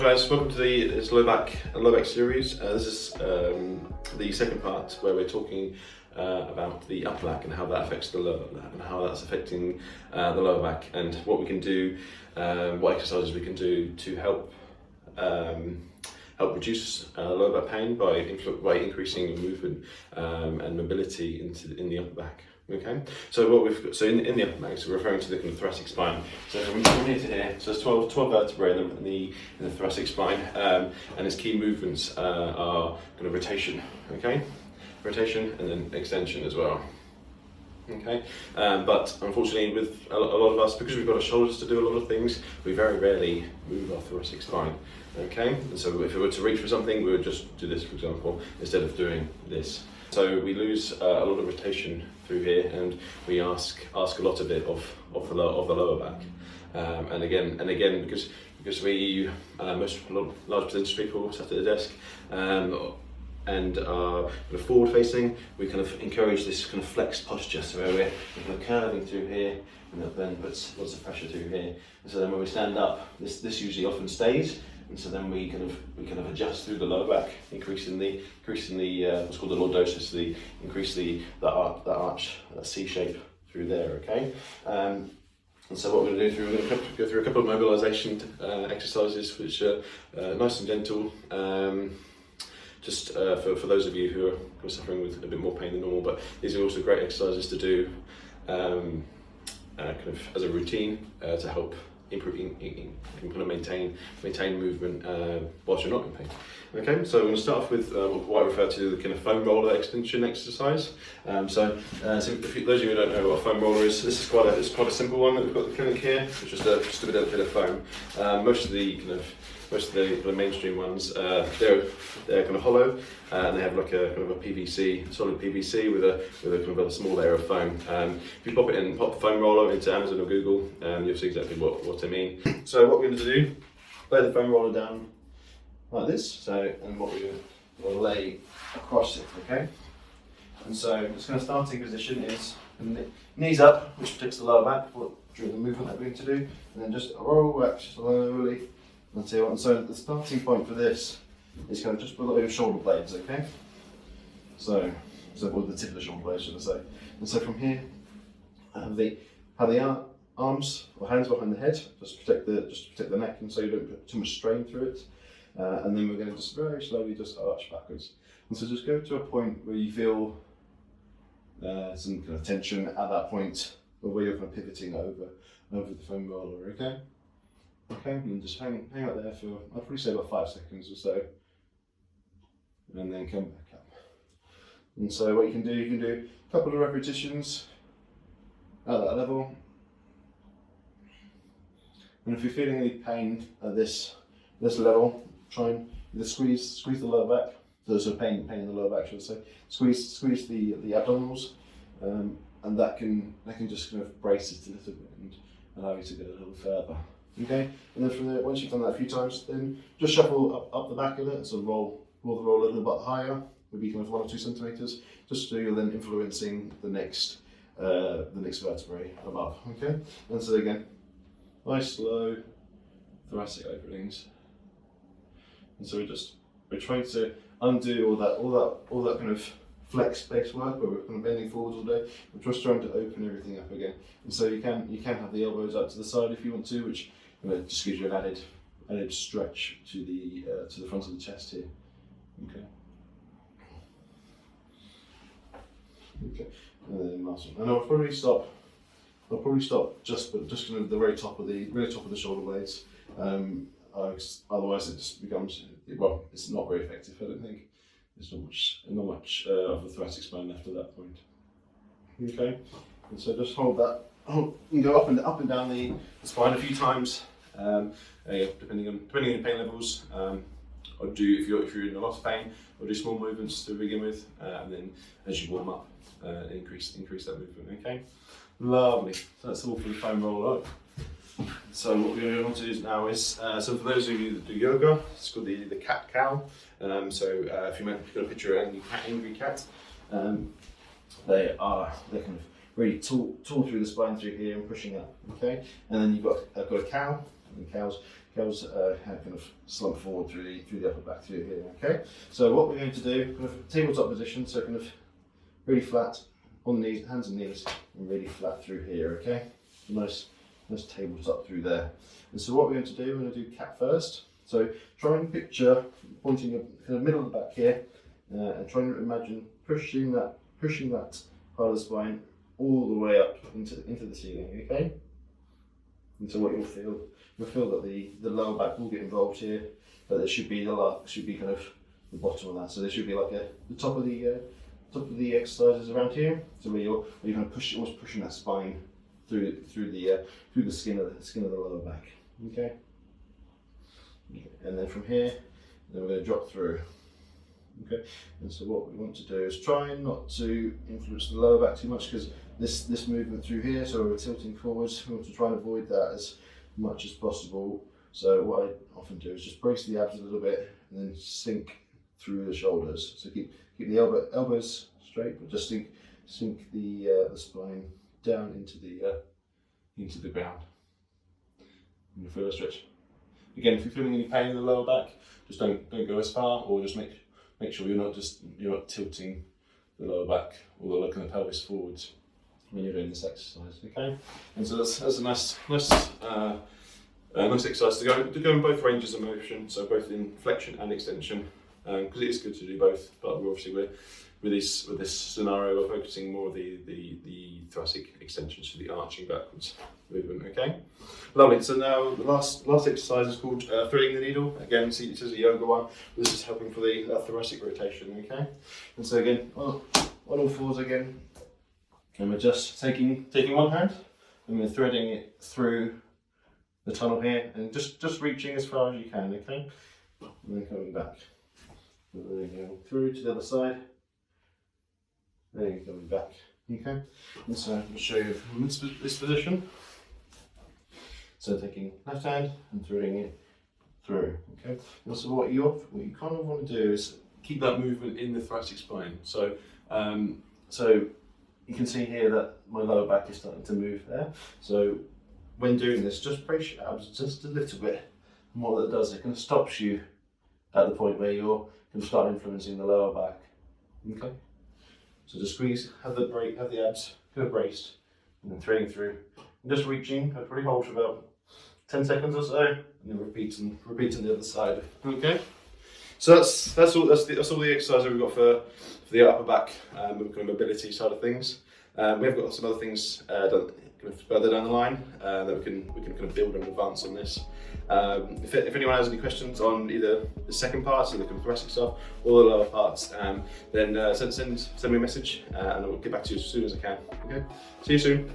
guys, welcome to this low back series. This is the second part where we're talking about the upper back and how that affects the lower back and how that's affecting the lower back and what we can do, what exercises we can do to help reduce lower back pain by increasing movement and mobility in the upper back. Okay, so what we've got, so in the upper back, so we're referring to the kind of thoracic spine. So from here to here, so there's 12 vertebrae in the thoracic spine, and its key movements are kind of rotation. Okay, rotation and then extension as well. Okay, but unfortunately, with a lot of us, because we've got our shoulders to do a lot of things, we very rarely move our thoracic spine. Okay, and so if we were to reach for something, we would just do this, for example, instead of doing this. So we lose a lot of rotation through here, and we ask a lot of it of the lower back. And again, because we large percentage of people sat at the desk and are kind of forward facing, we kind of encourage this kind of flexed posture, so where we're kind of curving through here, and that then puts lots of pressure through here. And so then when we stand up, this usually often stays. And so then we kind of adjust through the lower back, increasing the what's called the lordosis, increase the arch, that C shape through there. Okay, and so what we're going to do we're going to go through a couple of mobilisation exercises, which are nice and gentle, just for those of you who are suffering with a bit more pain than normal. But these are also great exercises to do kind of as a routine to help improving, kind of maintain movement whilst you're not in pain. Okay, so I'm going to start off with what I refer to the kind of foam roller extension exercise. So those of you who don't know what a foam roller is, this is quite a simple one that we've got at the clinic here. It's just a bit of foam. Most of the mainstream ones, they're kind of hollow, and they have like a kind of a solid PVC with a kind of a small layer of foam. If you pop the foam roller into Amazon or Google, you'll see exactly what I mean. So what we're going to do, lay the foam roller down like this. So, and what we'll lay across it. Okay. And so this kind of starting position is knees up, which protects the lower back during the movement that we're going to do, and then just roll back slowly. And so the starting point for this is kind of just below your shoulder blades, okay? So well, the tip of the shoulder blades, should I say? And so from here, have the arms or hands behind the head, just to protect the neck, and so you don't put too much strain through it. And then we're going to just very slowly just arch backwards. And so just go to a point where you feel some kind of tension at that point, or where you're kind of pivoting over the foam roller, okay? Okay, and just hang out there for, I'd probably say about 5 seconds or so, and then come back up. And so what you can do a couple of repetitions at that level. And if you're feeling any pain at this level, try and either squeeze the lower back. There's a pain in the lower back, should I say. Squeeze the abdominals, and that can just kind of brace it a little bit and allow you to go a little further. Okay, and then from there, once you've done that a few times, then just shuffle up the back of it, so roll the roll a little bit higher, maybe kind of 1 or 2 centimeters, just so you're then influencing the next vertebrae above. Okay, and so again, nice slow thoracic openings, and so we're trying to undo all that kind of flex based work where we're kind of bending forwards all day. We're just trying to open everything up again, and so you can have the elbows out to the side if you want to, which just gives you an added stretch to the front of the chest here. Okay. Okay. And then last one. And I'll probably stop just kind of the very top of the shoulder blades. Otherwise it just becomes, well, it's not very effective. I don't think there's not much of the thoracic spine left at that point. Okay. And so just hold that. You can go up and down the spine a few times, depending on pain levels. Or if you're in a lot of pain, or do small movements to begin with, and then as you warm up, increase that movement. Okay, lovely. So that's all for the foam roller. So what we're going to do now is, so for those of you that do yoga, it's called the cat cow. So if you've got a picture of an angry cat, they're kind of really tall through the spine through here and pushing up. Okay, and then you've got a cow, And cows have kind of slump forward through the upper back through here. Okay, so what we're going to do, kind of tabletop position, so kind of really flat on the knees, hands and knees, and really flat through here. Okay, nice tabletop through there. And so what we're going to do, we're going to do cat first. So try and picture pointing your kind of middle of the back here, and try and imagine pushing that part of the spine all the way up into the ceiling. Okay. And so what you'll feel that the lower back will get involved here, but there should be kind of the bottom of that. So there should be like the top of the exercises around here. So where you're kind of almost pushing that spine through the skin of the lower back. Okay. And then from here, then we're going to drop through. Okay. And so what we want to do is try not to influence the lower back too much, because this movement through here, so we're tilting forwards, we want to try and avoid that as much as possible. So what I often do is just brace the abs a little bit and then sink through the shoulders. So keep the elbows straight, but just sink the spine down into the ground. And feel a stretch. Again, if you're feeling any pain in the lower back, just don't go as far, or just make sure you're not tilting the lower back or the look of the pelvis forwards when you're doing this exercise. Okay, and so that's a nice exercise to go in both ranges of motion, so both in flexion and extension, because it is good to do both. But with this scenario, we're focusing more of the thoracic extension, so the arching backwards movement. Okay, lovely. So now the last exercise is called threading the needle. Again, see, this is a yoga one. This is helping for the thoracic rotation. Okay, and so again on all fours again. And we're just taking one hand and we're threading it through the tunnel here, and just reaching as far as you can, okay? And then coming back. And then going through to the other side. Then you're coming back, okay? And so I'll show you from this position. So taking left hand and threading it through, okay? And so what you kind of want to do is keep that movement in the thoracic spine. So you can see here that my lower back is starting to move there. So when doing this, just brace your abs just a little bit. And what that does, it kind of stops you at the point where you're going to start influencing the lower back. Okay. So just squeeze, have the abs kind of braced, and then threading through, and just reaching. I'd probably hold for about 10 seconds or so, and then repeating the other side. Okay. So that's all the exercise that we've got for the upper back kind of mobility side of things. We've got some other things done kind of further down the line that we can kind of build and advance on this. If anyone has any questions on either the second part, so the kind of thoracic stuff, or the lower parts, then send me a message and I'll get back to you as soon as I can. Okay, see you soon.